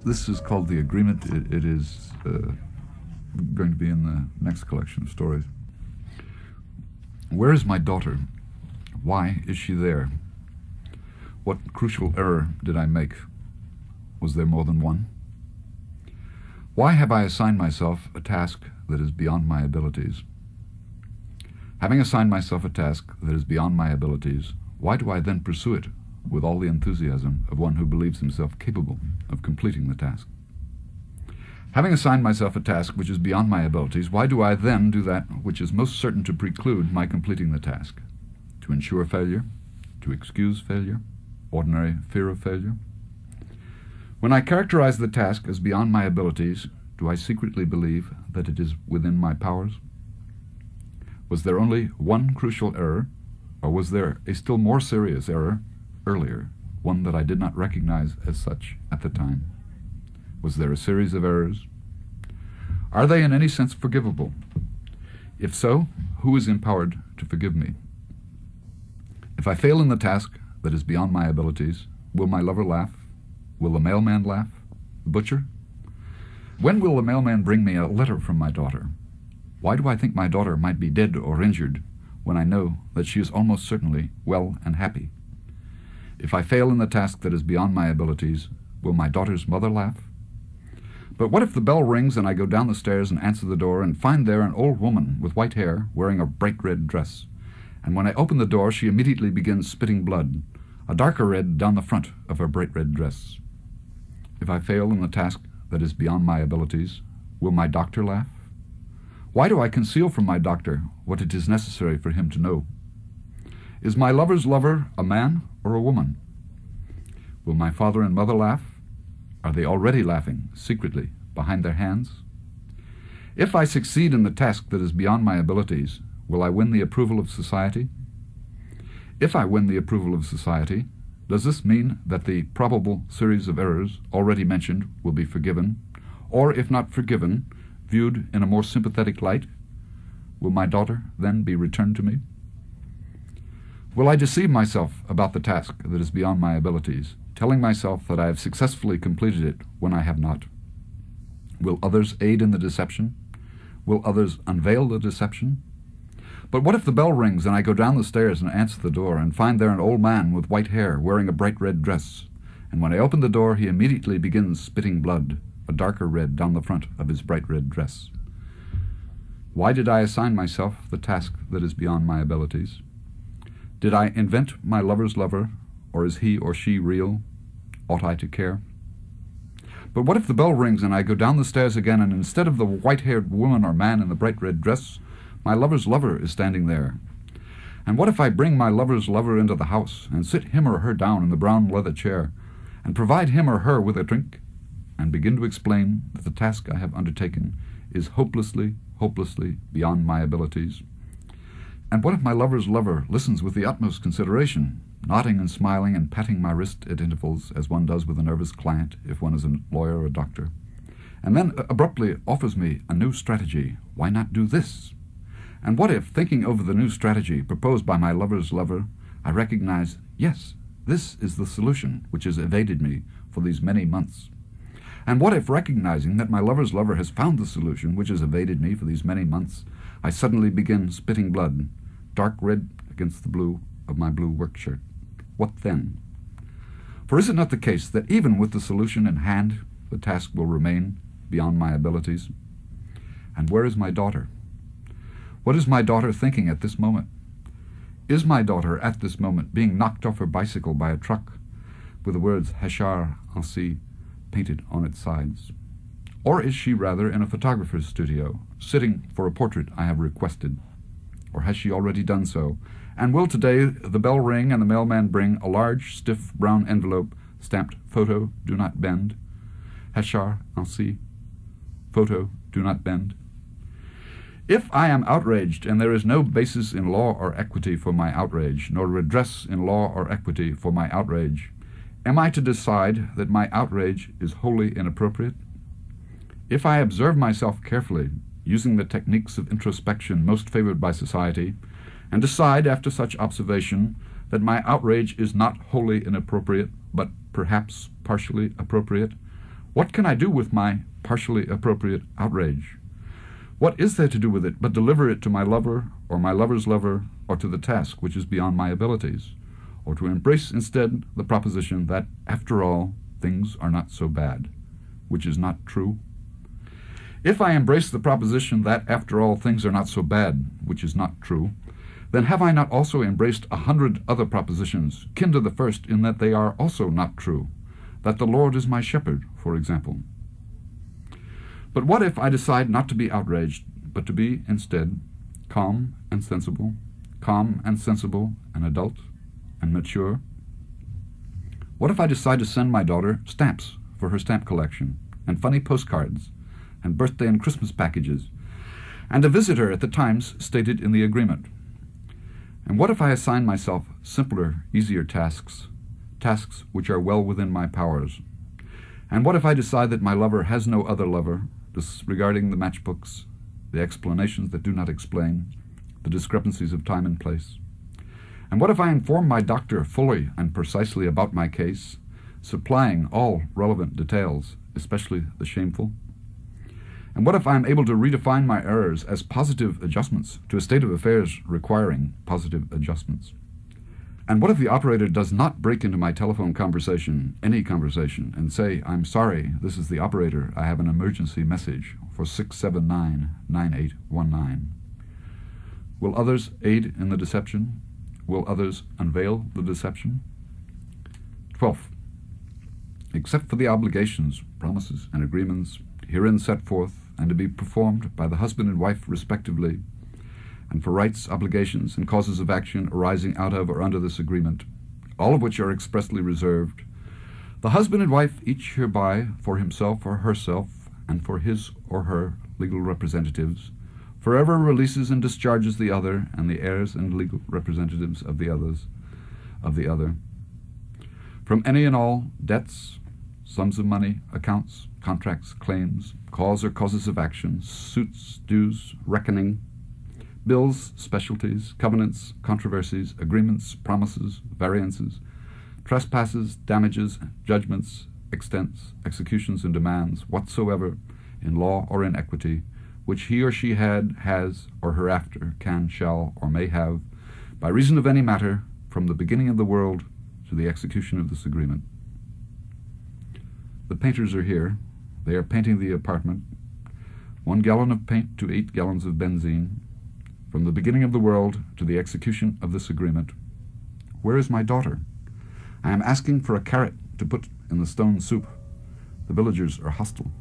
This is called The Agreement. It is going to be in the next collection of stories. Where is my daughter? Why is she there? What crucial error did I make? Was there more than one? Why have I assigned myself a task that is beyond my abilities? Having assigned myself a task that is beyond my abilities, why do I then pursue it with all the enthusiasm of one who believes himself capable of completing the task? Having assigned myself a task which is beyond my abilities, why do I then do that which is most certain to preclude my completing the task? To ensure failure? To excuse failure? Ordinary fear of failure? When I characterize the task as beyond my abilities, do I secretly believe that it is within my powers? Was there only one crucial error, or was there a still more serious error earlier, one that I did not recognize as such at the time? Was there a series of errors? Are they in any sense forgivable? If so, who is empowered to forgive me? If I fail in the task that is beyond my abilities, will my lover laugh? Will the mailman laugh? The butcher? When will the mailman bring me a letter from my daughter? Why do I think my daughter might be dead or injured when I know that she is almost certainly well and happy? If I fail in the task that is beyond my abilities, will my daughter's mother laugh? But what if the bell rings and I go down the stairs and answer the door and find there an old woman with white hair wearing a bright red dress, and when I open the door she immediately begins spitting blood, a darker red down the front of her bright red dress? If I fail in the task that is beyond my abilities, will my doctor laugh? Why do I conceal from my doctor what it is necessary for him to know? Is my lover's lover a man or a woman? Will my father and mother laugh? Are they already laughing, secretly, behind their hands? If I succeed in the task that is beyond my abilities, will I win the approval of society? If I win the approval of society, does this mean that the probable series of errors already mentioned will be forgiven, or if not forgiven, viewed in a more sympathetic light? Will my daughter then be returned to me? Will I deceive myself about the task that is beyond my abilities, telling myself that I have successfully completed it when I have not? Will others aid in the deception? Will others unveil the deception? But what if the bell rings and I go down the stairs and answer the door and find there an old man with white hair wearing a bright red dress, and when I open the door he immediately begins spitting blood, a darker red down the front of his bright red dress? Why did I assign myself the task that is beyond my abilities? Did I invent my lover's lover, or is he or she real? Ought I to care? But what if the bell rings and I go down the stairs again, and instead of the white-haired woman or man in the bright red dress, my lover's lover is standing there? And what if I bring my lover's lover into the house, and sit him or her down in the brown leather chair, and provide him or her with a drink, and begin to explain that the task I have undertaken is hopelessly, hopelessly beyond my abilities? And what if my lover's lover listens with the utmost consideration, nodding and smiling and patting my wrist at intervals, as one does with a nervous client if one is a lawyer or a doctor, and then abruptly offers me a new strategy? Why not do this? And what if, thinking over the new strategy proposed by my lover's lover, I recognize, yes, this is the solution which has evaded me for these many months? And what if, recognizing that my lover's lover has found the solution which has evaded me for these many months, I suddenly begin spitting blood, dark red against the blue of my blue work shirt? What then? For is it not the case that even with the solution in hand, the task will remain beyond my abilities? And where is my daughter? What is my daughter thinking at this moment? Is my daughter at this moment being knocked off her bicycle by a truck with the words Hachar ainsi painted on its sides? Or is she rather in a photographer's studio, sitting for a portrait I have requested? Or has she already done so, and will today the bell ring and the mailman bring a large, stiff, brown envelope stamped Photo, Do Not Bend? Hachar ainsi, Photo, Do Not Bend. If I am outraged, and there is no basis in law or equity for my outrage, nor redress in law or equity for my outrage, am I to decide that my outrage is wholly inappropriate? If I observe myself carefully, using the techniques of introspection most favored by society, and decide after such observation that my outrage is not wholly inappropriate, but perhaps partially appropriate, What can I do with my partially appropriate outrage? What is there to do with it but deliver it to my lover or my lover's lover, or to the task which is beyond my abilities, or to embrace instead the proposition that, after all, things are not so bad, which is not true? If I embrace the proposition that, after all, things are not so bad, which is not true, then have I not also embraced 100 other propositions, kin to the first in that they are also not true, that the Lord is my shepherd, for example? But what if I decide not to be outraged, but to be, instead, calm and sensible and adult and mature? What if I decide to send my daughter stamps for her stamp collection, and funny postcards, and birthday and Christmas packages, and to visit her at the times stated in the agreement? And what if I assign myself simpler, easier tasks which are well within my powers? And what if I decide that my lover has no other lover, disregarding the matchbooks, the explanations that do not explain, the discrepancies of time and place? And what if I inform my doctor fully and precisely about my case, supplying all relevant details, especially the shameful? And what if I am able to redefine my errors as positive adjustments to a state of affairs requiring positive adjustments? And what if the operator does not break into my telephone conversation, any conversation, and say, "I'm sorry, this is the operator, I have an emergency message for 679-9819. Will others aid in the deception? Will others unveil the deception? 12th, except for the obligations, promises, and agreements herein set forth, and to be performed by the husband and wife respectively, and for rights, obligations, and causes of action arising out of or under this agreement, all of which are expressly reserved, the husband and wife each hereby for himself or herself, and for his or her legal representatives, forever releases and discharges the other, and the heirs and legal representatives of the other, from any and all debts, sums of money, accounts, contracts, claims, cause or causes of action, suits, dues, reckoning, bills, specialties, covenants, controversies, agreements, promises, variances, trespasses, damages, judgments, extents, executions, and demands, whatsoever, in law or in equity, which he or she had, has, or hereafter can, shall, or may have, by reason of any matter, from the beginning of the world to the execution of this agreement. The painters are here. They are painting the apartment. 1 gallon of paint to 8 gallons of benzene, from the beginning of the world to the execution of this agreement. Where is my daughter? I am asking for a carrot to put in the stone soup. The villagers are hostile.